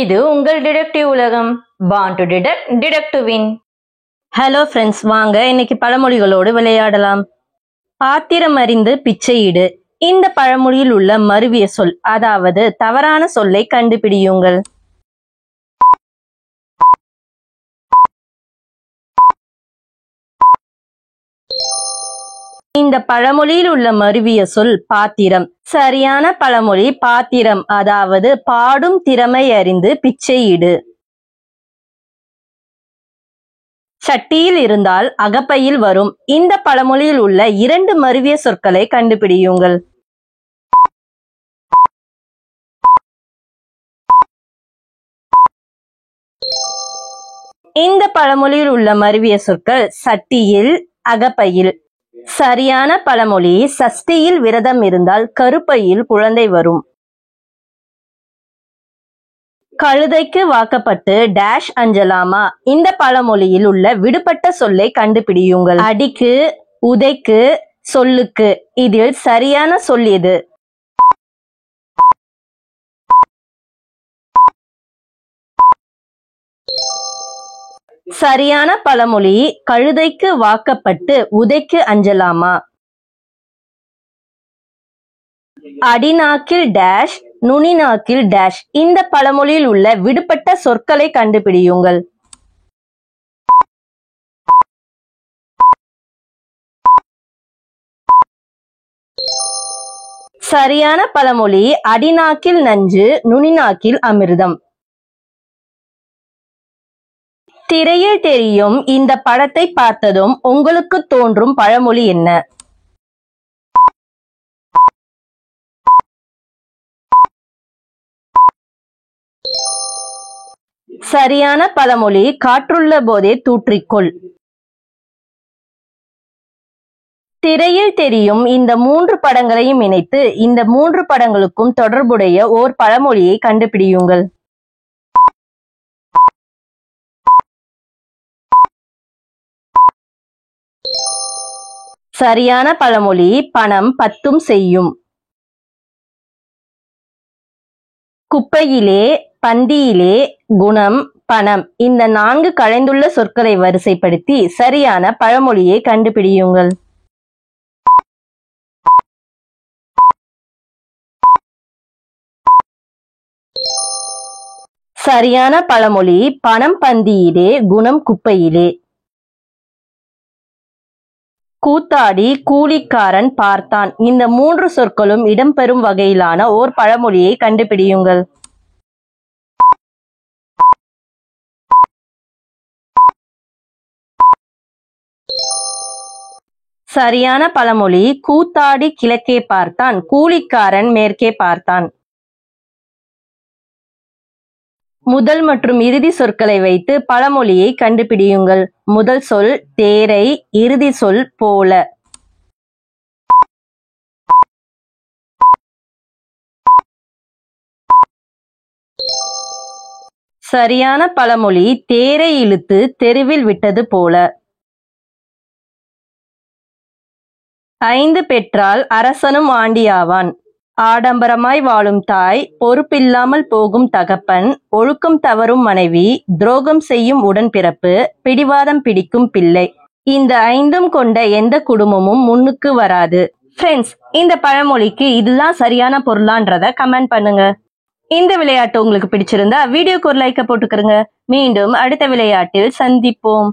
இது உங்கள் டிடெக்டிவ் உலகம். Born to detect, detect to win. Hello friends, வாங்க இன்னைக்கு பழமொழிகளோடு விளையாடலாம். பாத்திரம் அறிந்து பிச்சையிடு. இந்த பழமொழியில் உள்ள மருவிய சொல், அதாவது தவறான சொல்லை கண்டுபிடியுங்கள். இந்த பழமொழியில் உள்ள மருவிய சொல் பாத்திரம். சரியான பழமொழி பாத்திரம், அதாவது பாடும் திறமை அறிந்து பிச்சையிடு. சட்டியில் இருந்தால் அகப்பையில் வரும். இந்த பழமொழியில் உள்ள 2 மருவிய சொற்களை கண்டுபிடியுங்கள். இந்த பழமொழியில் உள்ள மருவிய சொற்கள் சட்டியில், அகப்பையில். சரியான பழமொழி சஷ்டியில் விரதம் இருந்தால் கருப்பையில் குழந்தை வரும். கழுதைக்கு வாக்கப்பட்டு டேஷ் அஞ்சலாமா. இந்த பழமொழியில் உள்ள விடுபட்ட சொல்லை கண்டுபிடியுங்கள். அடிக்கு, உதைக்கு, சொல்லுக்கு. இதில் சரியான சொல் எது? சரியான பழமொழி கழுதைக்கு வாக்கப்பட்டு உதைக்கு அஞ்சலாமா. அடிநாக்கில் டேஷ், நுனிநாக்கில் டேஷ். இந்த பழமொழியில் உள்ள விடுபட்ட சொற்களை கண்டுபிடியுங்கள். சரியான பழமொழி அடிநாக்கில் நஞ்சு, நுனிநாக்கில் அமிர்தம். திரையில் தெரியும் இந்த படத்தை பார்த்ததும் உங்களுக்கு தோன்றும் பழமொழி என்ன? சரியான பழமொழி காற்றுள்ள போதே தூற்றிக்கொள். திரையில் தெரியும் இந்த 3 படங்களையும் இணைத்து இந்த 3 படங்களுக்கும் தொடர்புடைய ஓர் பழமொழியை கண்டுபிடியுங்கள். சரியான பழமொழி பணம் 10 செய்யும். குப்பையிலே, பந்தியிலே, குணம், பணம். இந்த 4 கலைந்துள்ள சொற்களை வரிசைப்படுத்தி சரியான பழமொழியை கண்டுபிடியுங்கள். சரியான பழமொழி பணம் பந்தியிலே, குணம் குப்பையிலே. கூத்தாடி கூலிக்காரன் பார்த்தான். இந்த 3 சொற்களும் இடம்பெறும் வகையிலான ஓர் பழமொழியை கண்டுபிடியுங்கள். சரியான பழமொழி கூத்தாடி கிழக்கே பார்த்தான், கூலிக்காரன் மேற்கே பார்த்தான். முதல் மற்றும் இறுதி சொற்களை வைத்து பழமொழியை கண்டுபிடியுங்கள். முதல் சொல் தேரை, இறுதி சொல் போல. சரியான பழமொழி தேரை இழுத்து தெருவில் விட்டது போல. 5 பெற்றால் அரசனும் ஆண்டியாவான். ஆடம்பரமாய் வாழும் தாய், பொறுப்பில்லாமல் போகும் தகப்பன், ஒழுக்கம் தவறும் மனைவி, துரோகம் செய்யும் உடன்பிறப்பு, பிடிவாதம் பிடிக்கும் பிள்ளை. இந்த 5ம் கொண்ட எந்த குடும்பமும் முன்னுக்கு வராது. ஃப்ரெண்ட்ஸ், இந்த பழமொழிக்கு இதுதான் சரியான பொருளான்றத கமெண்ட் பண்ணுங்க. இந்த விளையாட்டு உங்களுக்கு பிடிச்சிருந்தா வீடியோக்கு ஒரு லைக்க போட்டுக்கிறங்க. மீண்டும் அடுத்த விளையாட்டில் சந்திப்போம்.